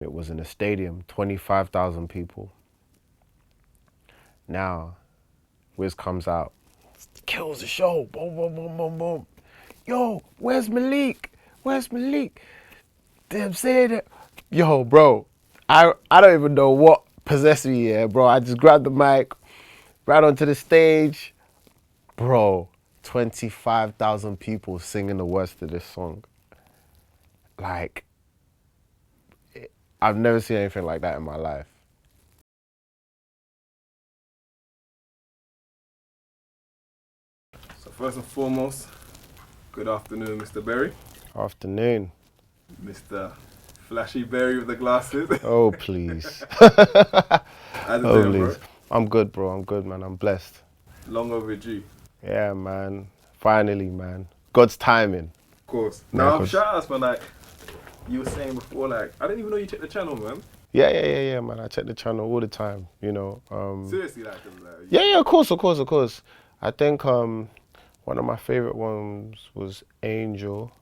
It was in a stadium, 25,000 people. Now, Wiz comes out, kills the show, boom, boom, boom, boom, boom. Yo, where's Maleek? Where's Maleek? Them saying it. Yo, bro, I don't even know what possessed me here, bro. I just grabbed the mic, ran onto the stage. Bro, 25,000 people singing the words to this song. Like, I've never seen anything like that in my life. So first and foremost, good afternoon, Mr. Berry. Afternoon. Mr. Flashy Berry with the glasses. Oh, please. How's it Oh, doing, bro? please. I'm good, bro. I'm good, man. I'm blessed. Long overdue. Yeah, man. Finally, man. God's timing. Of course. Yeah, Now, 'cause- shout outs, man. Like you were saying before, like I didn't even know you checked the channel, man. Yeah, man. I check the channel all the time, you know. Seriously, like, 'cause, Yeah, of course. I think one of my favorite ones was Angel.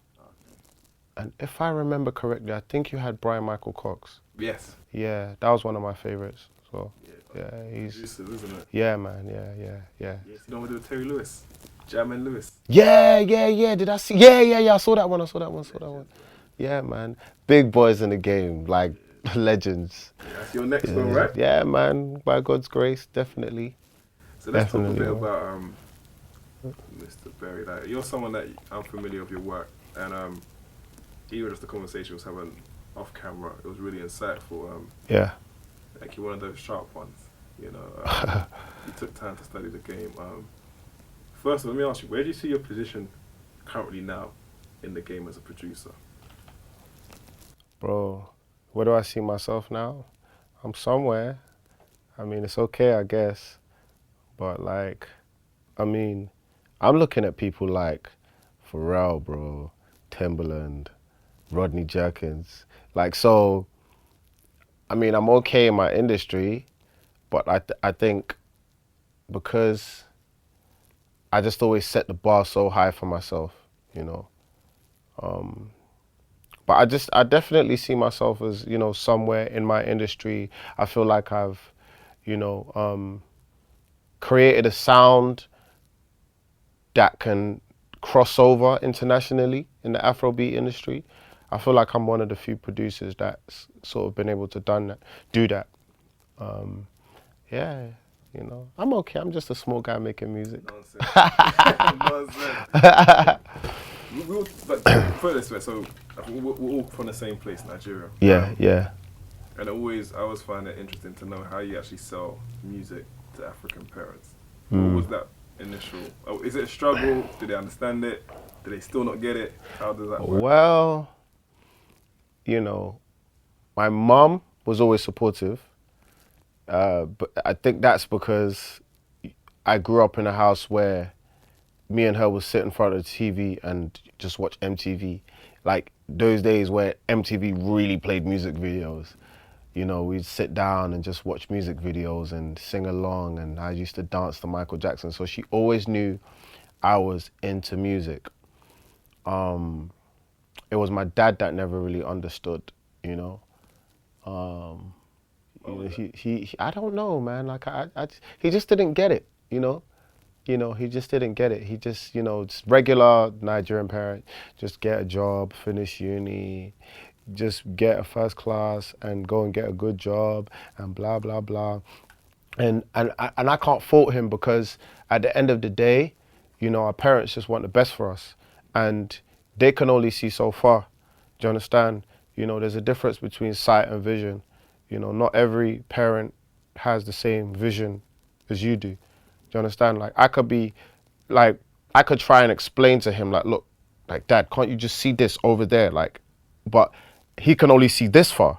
And if I remember correctly, I think you had Brian Michael Cox. Yes. Yeah, that was one of my favorites. So, yeah, he's... Producer, isn't it? Yeah, man. Yeah. Yes. You know what we do with Terry Lewis, Jamin Lewis. Yeah. Did I see? Yeah. I saw that one. Yeah, man. Big boys in the game, like legends. That's your next one, right? Yeah, man. By God's grace, definitely. So let's talk a Definitely, bit man. about Mr. Berry. Like you're someone that I'm familiar with your work, and even just the conversation was having off camera, it was really insightful. Yeah. Like you're one of those sharp ones, you know. You took time to study the game. First, let me ask you, where do you see your position currently now in the game as a producer? Bro, where do I see myself now? I'm somewhere. I mean, it's okay, I guess. But like, I mean, I'm looking at people like Pharrell, bro, Timbaland, Rodney Jerkins. Like, so, I mean, I'm okay in my industry, but I think because I just always set the bar so high for myself, you know. But I definitely see myself as, you know, somewhere in my industry. I feel like I've, you know, created a sound that can cross over internationally in the Afrobeat industry. I feel like I'm one of the few producers that's sort of been able to do that. Yeah, you know, I'm okay. I'm just a small guy making music. Nonsense. But put it this way, so we're all from the same place, Nigeria. Yeah. And I always find it interesting to know how you actually sell music to African parents. What was that initial? Oh, is it a struggle? Do they understand it? Do they still not get it? How does that work? Well, you know, my mom was always supportive, but I think that's because I grew up in a house where me and her would sit in front of the TV and just watch MTV. Like those days where MTV really played music videos. You know, we'd sit down and just watch music videos and sing along, and I used to dance to Michael Jackson. So she always knew I was into music. It was my dad that never really understood, you know. He I don't know, man. Like he just didn't get it, you know. He just didn't get it. He just, you know, just regular Nigerian parent, just get a job, finish uni, just get a first class and go and get a good job and blah, blah, blah. And I can't fault him because at the end of the day, you know, our parents just want the best for us and they can only see so far. Do you understand? You know, there's a difference between sight and vision. You know, not every parent has the same vision as you do. Do you understand? Like I could try and explain to him like, look, like Dad, can't you just see this over there? Like, but he can only see this far.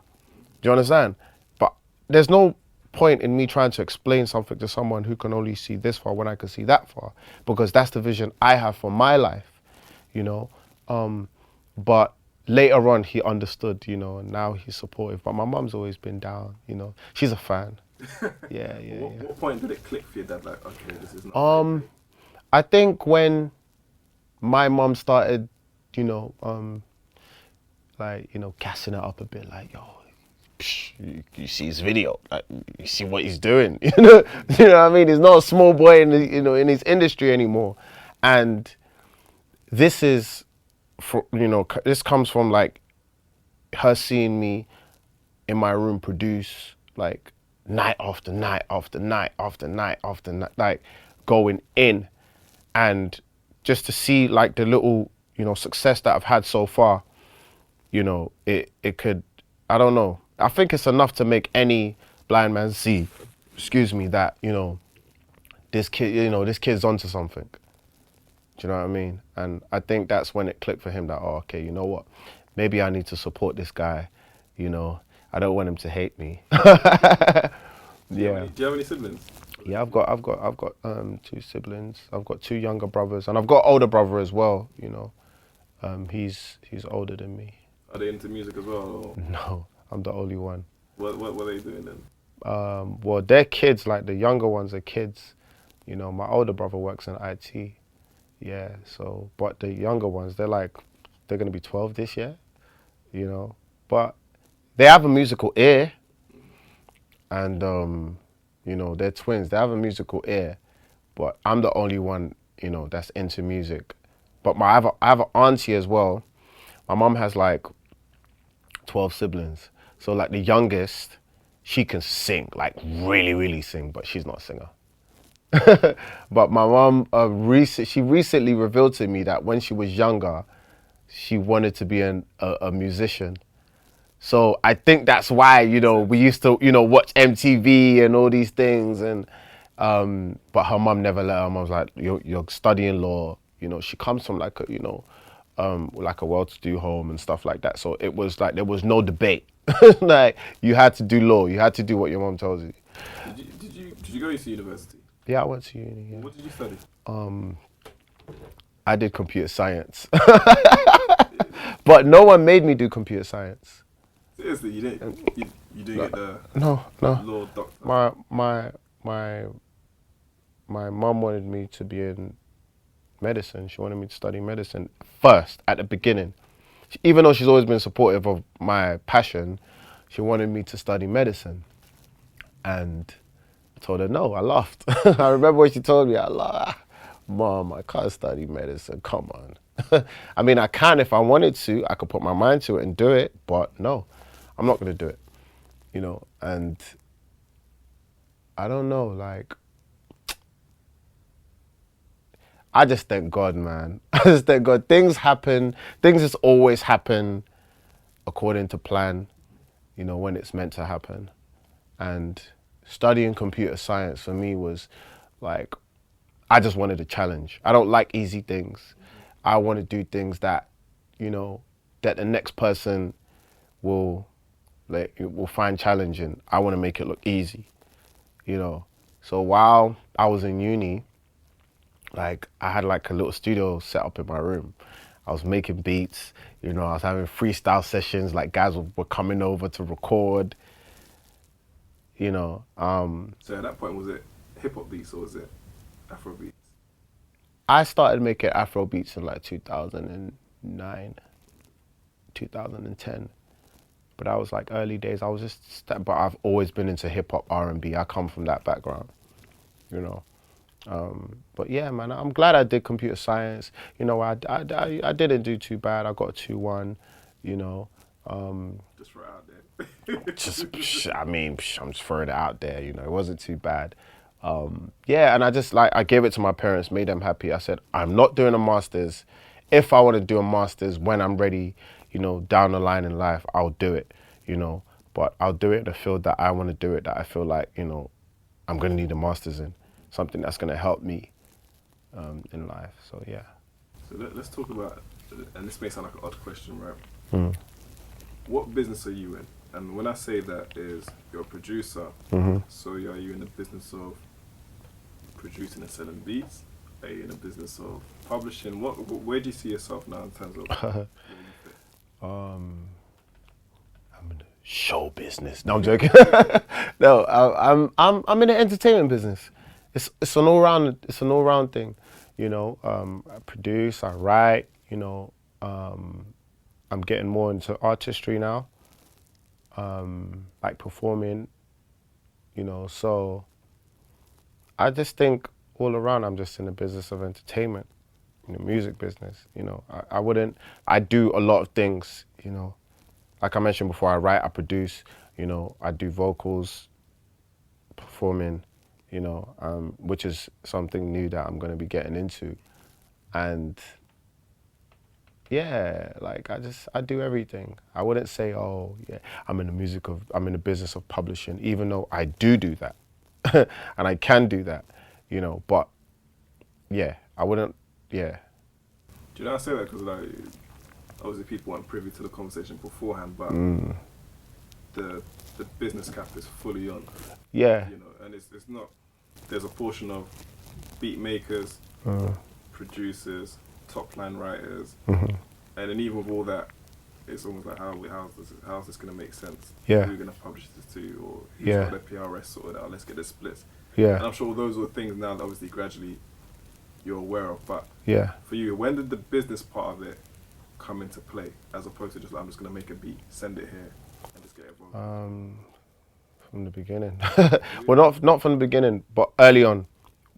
Do you understand? But there's no point in me trying to explain something to someone who can only see this far when I can see that far, because that's the vision I have for my life, you know. But later on he understood, you know, and now he's supportive. But my mum's always been down, you know. She's a fan. Yeah. What point did it click for your dad? Like, okay, this is not. I think when my mum started, you know, like, you know, gassing it up a bit, like, yo, you see his video, like, you see what he's doing. You know what I mean? He's not a small boy in in his industry anymore, and this is, this comes from like her seeing me in my room produce like night after night after night after night after night, like going in, and just to see like the little success that I've had so far, it could, I don't know, I think it's enough to make any blind man see, excuse me, that this kid's onto something. Do you know what I mean? And I think that's when it clicked for him that, oh, okay, you know what? Maybe I need to support this guy. I don't want him to hate me. Yeah. Do you have any siblings? Yeah, I've got two siblings. I've got two younger brothers, and I've got older brother as well. He's older than me. Are they into music as well? Or? No, I'm the only one. What are they doing then? Well, they're kids. Like the younger ones are kids. My older brother works in IT. Yeah. So, but the younger ones, they're gonna be 12 this year. But they have a musical ear, and they're twins. They have a musical ear, but I'm the only one that's into music. But I have an auntie as well. My mom has like 12 siblings, so like the youngest, she can sing, like really, really sing, but she's not a singer. But my mom she recently revealed to me that when she was younger, she wanted to be a musician. So I think that's why, we used to, watch MTV and all these things. And but her mum never let her. Her mum's like, you're studying law. She comes from like a well-to-do home and stuff like that. So it was like there was no debate. Like you had to do law. You had to do what your mum tells you. Did you go to university? Yeah, I went to uni. Yeah. What did you study? I did computer science, but no one made me do computer science. Seriously, you didn't get the no. law doctor? My mum wanted me to be in medicine. She wanted me to study medicine first at the beginning. Even though she's always been supportive of my passion, she wanted me to study medicine. And I told her no. I laughed. I remember when she told me, I laughed. Mom, I can't study medicine. Come on. I mean, I can if I wanted to. I could put my mind to it and do it, but no, I'm not going to do it. And I don't know, like, I just thank God, man. I just thank God. Things happen. Things just always happen according to plan, when it's meant to happen. And studying computer science for me was like, I just wanted a challenge. I don't like easy things. I want to do things that, that the next person will find challenging. I want to make it look easy, So while I was in uni, like I had like a little studio set up in my room. I was making beats, I was having freestyle sessions, like guys were coming over to record, So at that point, was it hip-hop beats or was it Afro beats? I started making Afro beats in like 2009, 2010. But that was like early days. I was but I've always been into hip hop, R&B. I come from that background, But yeah, man, I'm glad I did computer science. I didn't do too bad. I got a 2-1, Just right out there. I'm just throwing it out there, it wasn't too bad. Yeah, and I gave it to my parents, made them happy. I said, I'm not doing a master's. If I want to do a master's when I'm ready, down the line in life, I'll do it, But I'll do it in a field that I want to do it, that I feel like, I'm going to need a master's in. Something that's going to help me in life, so yeah. So let's talk about, and this may sound like an odd question, right? Mm. What business are you in? And when I say that is, you're a producer, so are you in the business of producing and selling beats? Are you in the business of publishing? Where do you see yourself now in terms of I'm in the show business. No, I'm joking. No, I'm in the entertainment business. It's an all round thing, I produce, I write, I'm getting more into artistry now. like performing, you know. So I just think all around I'm just in the business of entertainment, in the music business, you know. I do a lot of things, you know. Like I mentioned before, I write, I produce, you know, I do vocals, performing, you know, which is something new that I'm going to be getting into. And yeah, like I do everything. I wouldn't say, oh yeah, I'm in the business of publishing, even though I do that. And I can do that, you know, but yeah, I wouldn't, yeah. Do you know I say that because like obviously people weren't privy to the conversation beforehand, but the business cap is fully on. Yeah. You know, and it's not. There's a portion of beat makers, producers, top line writers, and then even with all that, it's almost like how's this gonna make sense? Yeah. Who are we gonna publish this to, or who's Yeah. got their PRS sorted out? Let's get the splits. Yeah. And I'm sure those are things now that obviously gradually you're aware of. But Yeah. for you, when did the business part of it come into play, as opposed to just like, I'm just gonna make a beat, send it here, and just get it involved? From the beginning. Well, not from the beginning, but early on,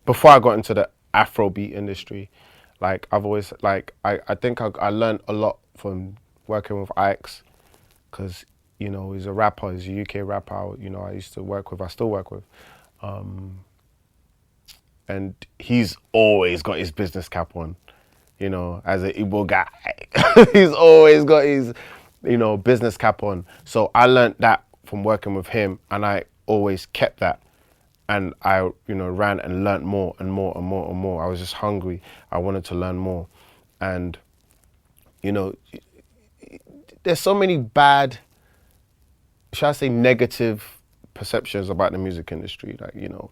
before I got into the Afrobeat industry. Like I've always like I think I learned a lot from working with Ike's, because you know he's a rapper, he's a UK rapper. You know I still work with, and he's always got his business cap on. You know, as an Igbo guy, he's always got his, you know, business cap on. So I learned that from working with him, and I always kept that. And I, you know, ran and learnt more and more and more and more. I was just hungry. I wanted to learn more. And, you know, there's so many bad, shall I say, negative perceptions about the music industry. Like, you know,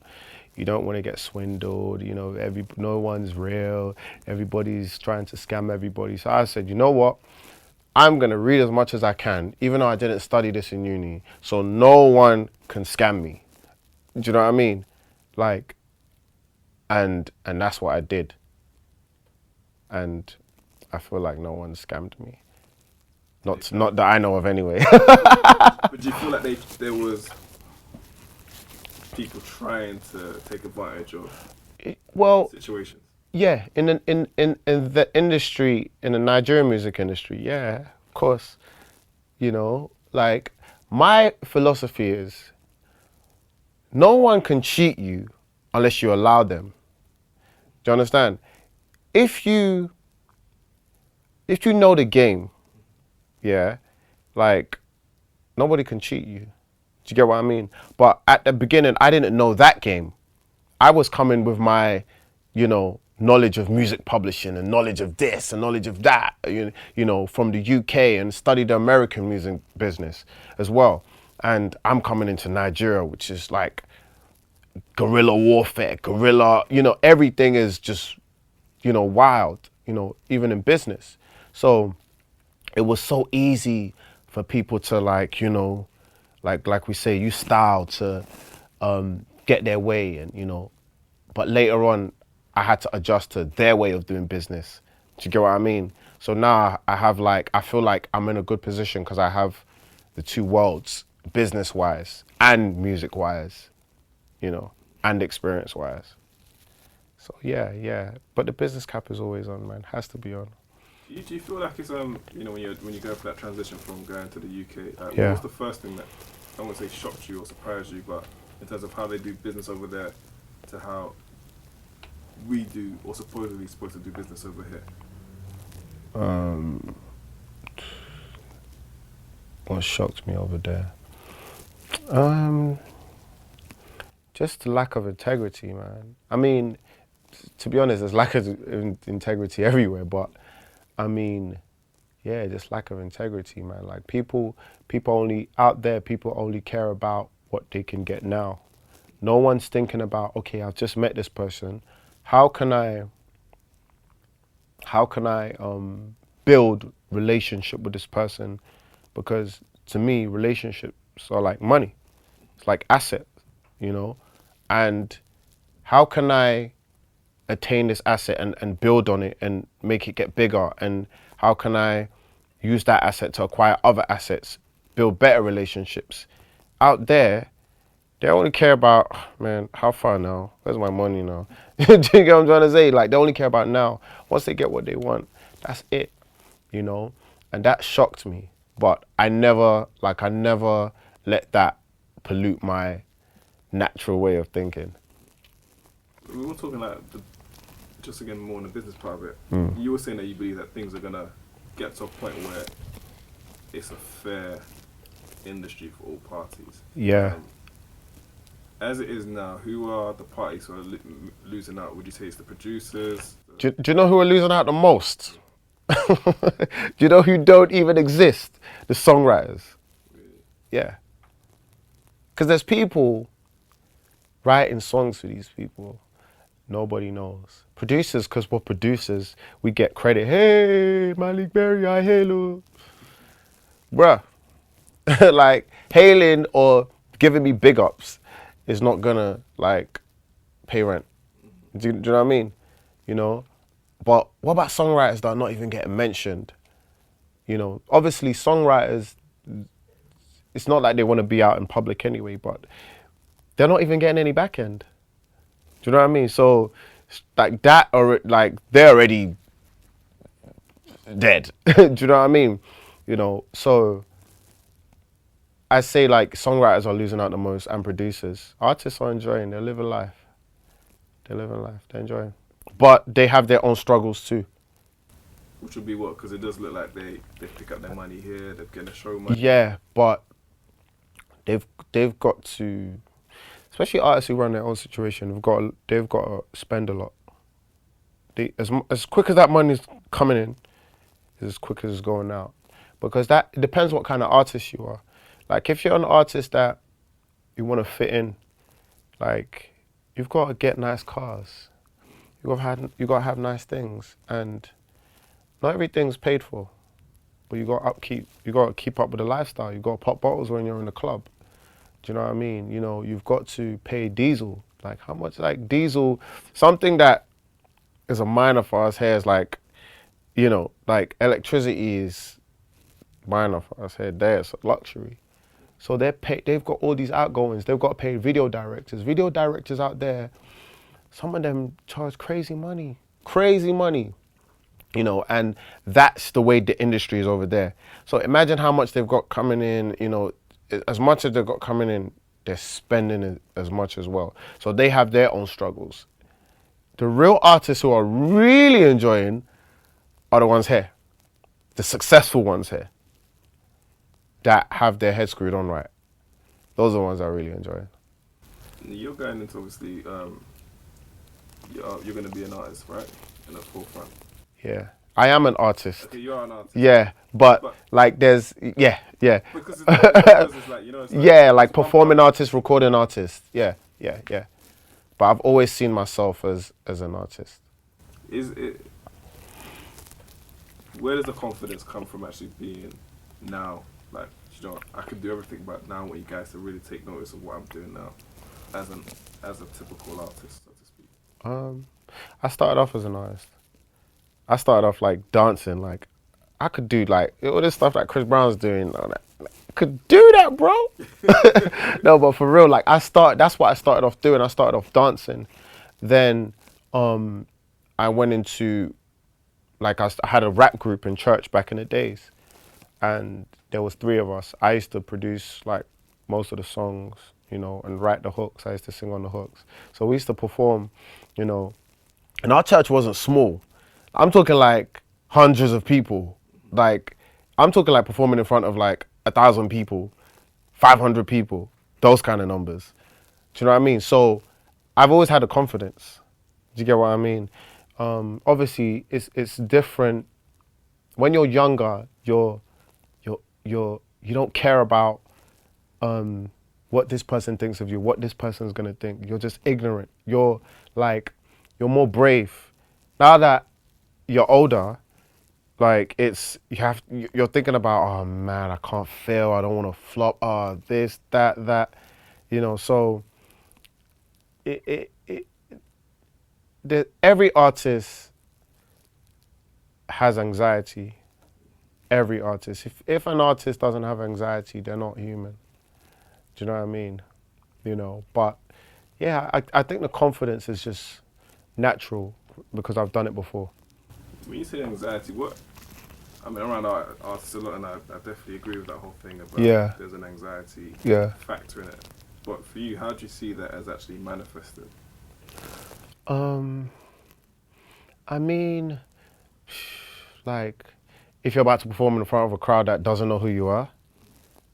you don't want to get swindled, you know, no one's real, everybody's trying to scam everybody. So I said, you know what? I'm going to read as much as I can, even though I didn't study this in uni, so no one can scam me. Do you know what I mean? Like, and that's what I did. And I feel like no one scammed me. Not that I know of anyway. But do you feel like there was people trying to take advantage of Well, situations? yeah, in the industry, in the Nigerian music industry, yeah, of course. You know, like my philosophy is no one can cheat you unless you allow them. Do you understand? If you know the game, yeah, like nobody can cheat you. Do you get what I mean? But at the beginning, I didn't know that game. I was coming with my, you know, knowledge of music publishing and knowledge of this and knowledge of that, you know, from the UK, and studied the American music business as well. And I'm coming into Nigeria, which is like guerrilla warfare, you know, everything is just, you know, wild, you know, even in business. So it was so easy for people to like, you know, like we say, use style to get their way, and, you know, but later on, I had to adjust to their way of doing business. Do you get what I mean? So now I feel like I'm in a good position because I have the two worlds, business-wise and music-wise, you know, and experience-wise. So yeah. But the business cap is always on, man. Has to be on. Do you feel like it's you know, when you go for that transition from going to the UK, Yeah. what was the first thing that, I won't say shocked you or surprised you, but in terms of how they do business over there to how we do, or supposedly supposed to do business over here? What shocked me over there? Just the lack of integrity, man. I mean, to be honest, there's lack of integrity everywhere, but I mean, yeah, just lack of integrity, man. Like people only out there, people only care about what they can get now. No one's thinking about, okay, I've just met this person. How can I build relationship with this person? Because to me, relationships are like money. It's like assets, you know? And how can I attain this asset and build on it and make it get bigger? And how can I use that asset to acquire other assets build better relationships. Out there, they only care about, man, how far now? Where's my money now? Do you get what I'm trying to say? Like, they only care about now. Once they get what they want, that's it, you know? And that shocked me. But I never let that pollute my natural way of thinking. We were talking like, just again, more on the business part of it. You were saying that you believe that things are going to get to a point where it's a fair industry for all parties. Yeah. As it is now, who are the parties who are losing out? Would you say it's the producers? Do you know who are losing out the most? Do you know who don't even exist? The songwriters. Really? Yeah. Because there's people writing songs for these people. Nobody knows. Producers, because we're producers, we get credit. Hey, Maleek Berry, I hail you. Bruh. Like, hailing or giving me big ups is not gonna, like, pay rent. Do you know what I mean? You know? But what about songwriters that are not even getting mentioned? You know, obviously songwriters, it's not like they want to be out in public anyway, but they're not even getting any back end. Do you know what I mean? So, like that, or like they're already dead. Do you know what I mean? You know, so I say like songwriters are losing out the most and producers. Artists are enjoying, they're living life. They're living life, they're enjoying. But they have their own struggles too. Which would be what? Because it does look like they pick up their money here, they're getting a show money. Yeah, but they've got to, especially artists who run their own situation, they've got to spend a lot. As quick as that money's coming in, is as quick as it's going out. Because it depends what kind of artist you are. Like if you're an artist that you want to fit in, like you've got to get nice cars, you got to have nice things, and not everything's paid for. But you got to keep up with the lifestyle. You got to pop bottles when you're in the club. Do you know what I mean? You know, you've got to pay diesel. Like how much? Like diesel, something that is a minor for us here is like, you know, like electricity is minor for us here. There it's a luxury. So they've got all these outgoings. They've got to pay video directors. Video directors out there, some of them charge crazy money. Crazy money. You know, and that's the way the industry is over there. So imagine how much they've got coming in, you know, as much as they've got coming in, they're spending as much as well. So they have their own struggles. The real artists who are really enjoying are the ones here. The successful ones here. That have their head screwed on right. Those are the ones I really enjoy. You're going into obviously, you're going to be an artist, right? In the forefront. Yeah, I am an artist. Okay, you are an artist. Yeah, but like there's, yeah. Because it's like, you know, it's like, yeah, like performing artist, recording artist. Yeah. But I've always seen myself as an artist. Where does the confidence come from actually being now? Like, you know, I can do everything, but now I want you guys to really take notice of what I'm doing now as a typical artist, so to speak. I started off as an artist. I started off like dancing, like I could do like all this stuff that Chris Brown's doing. I could do that, bro. No, but for real, like that's what I started off doing. I started off dancing. Then I went into, like I had a rap group in church back in the days. And there was 3 of us. I used to produce like most of the songs, you know, and write the hooks. I used to sing on the hooks. So we used to perform, you know, and our church wasn't small. I'm talking like hundreds of people. Like, I'm talking like performing in front of like 1,000 people, 500 people, those kind of numbers. Do you know what I mean? So I've always had a confidence. Do you get what I mean? Obviously, it's different. When you're younger, you don't care about what this person thinks of you, what this person's gonna think. You're just ignorant. You're more brave. Now that you're older, like you're thinking about, oh man, I can't fail. I don't want to flop. Oh, this, that. You know. So every artist has anxiety. Every artist. If an artist doesn't have anxiety, they're not human. Do you know what I mean? You know, but yeah, I think the confidence is just natural because I've done it before. When you say anxiety, what? I mean, around artists a lot, and I definitely agree with that whole thing about Yeah. there's an anxiety Yeah. factor in it. But for you, how do you see that as actually manifested? I mean, like, if you're about to perform in front of a crowd that doesn't know who you are,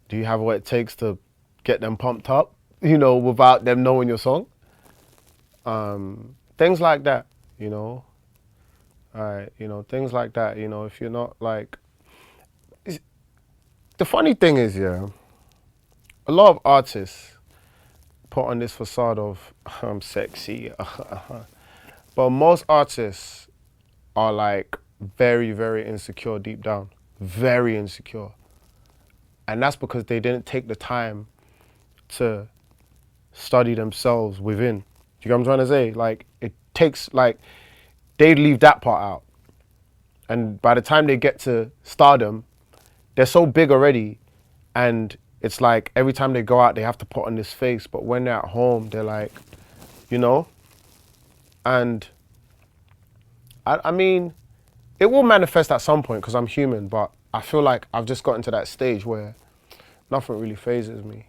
do you have what it takes to get them pumped up, you know, without them knowing your song? Things like that, you know. You know, things like that, you know, if you're not like... The funny thing is, yeah, a lot of artists put on this facade of, I'm sexy, but most artists are like very, very insecure deep down, very insecure. And that's because they didn't take the time to study themselves within. Do you get what I'm trying to say? Like, it takes, like, they leave that part out. And by the time they get to stardom, they're so big already. And it's like every time they go out, they have to put on this face. But when they're at home, they're like, you know? And I mean, it will manifest at some point because I'm human, but I feel like I've just gotten to that stage where nothing really phases me,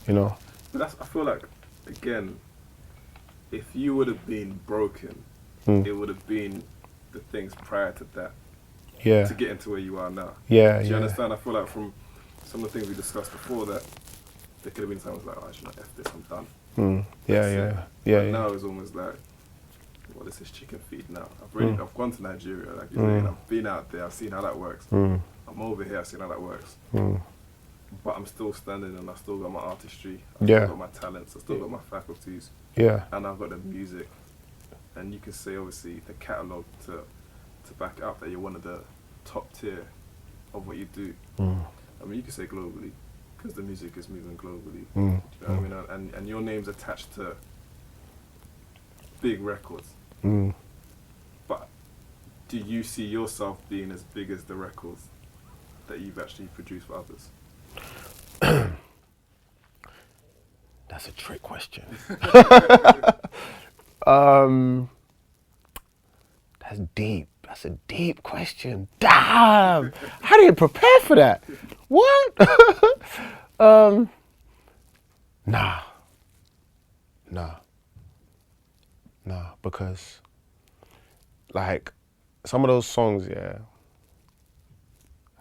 you know? But I feel like, again, if you would have been broken, it would have been the things prior to that Yeah. to get into where you are now. Yeah, Do you yeah. understand? I feel like from some of the things we discussed before that there could have been times like, oh, I should not F this, I'm done. Yeah, That's yeah, it. yeah, But yeah. now it's almost like, well, this is chicken feed now. I've gone to Nigeria, like you're saying, I've been out there, I've seen how that works. I'm over here, I've seen how that works. But I'm still standing and I've still got my artistry, I've Yeah. still got my talents, I've still got my faculties, Yeah. and I've got the music. And you can say, obviously, the catalogue to back up that you're one of the top tier of what you do. I mean, you can say globally, because the music is moving globally. Do you know what I mean? And your name's attached to big records. But do you see yourself being as big as the records that you've actually produced for others? That's a trick question. That's deep. That's a deep question. Damn! How do you prepare for that? What? Nah. Because, like, some of those songs, yeah,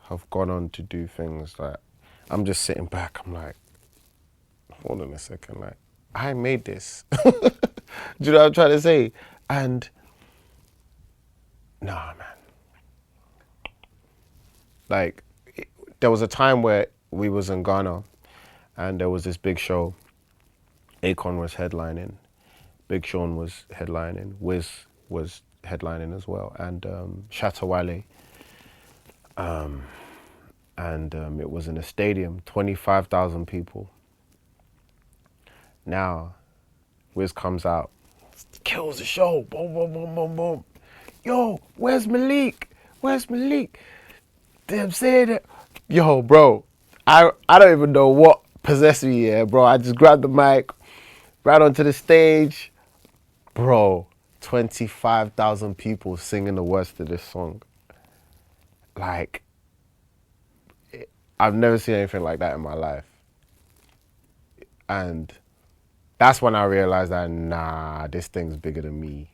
have gone on to do things that I'm just sitting back, I'm like, hold on a second, like, I made this. Do you know what I'm trying to say? And, nah, man. Like, there was a time where we was in Ghana and there was this big show. Akon was headlining. Big Sean was headlining. Wiz was headlining as well. And Shatta Wale. It was in a stadium, 25,000 people. Now, Wiz comes out, kills the show, boom, boom, boom, boom, boom. Yo, where's Maleek? Where's Maleek? Them saying it. Yo, bro, I don't even know what possessed me here, bro. I just grabbed the mic, right onto the stage. Bro, 25,000 people singing the words to this song. Like, I've never seen anything like that in my life. And that's when I realized that, nah, this thing's bigger than me.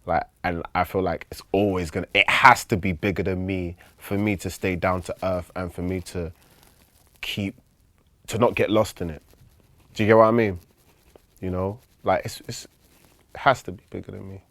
Like, and I feel like it's always it has to be bigger than me for me to stay down to earth and for me to not get lost in it. Do you get what I mean? You know, like it has to be bigger than me.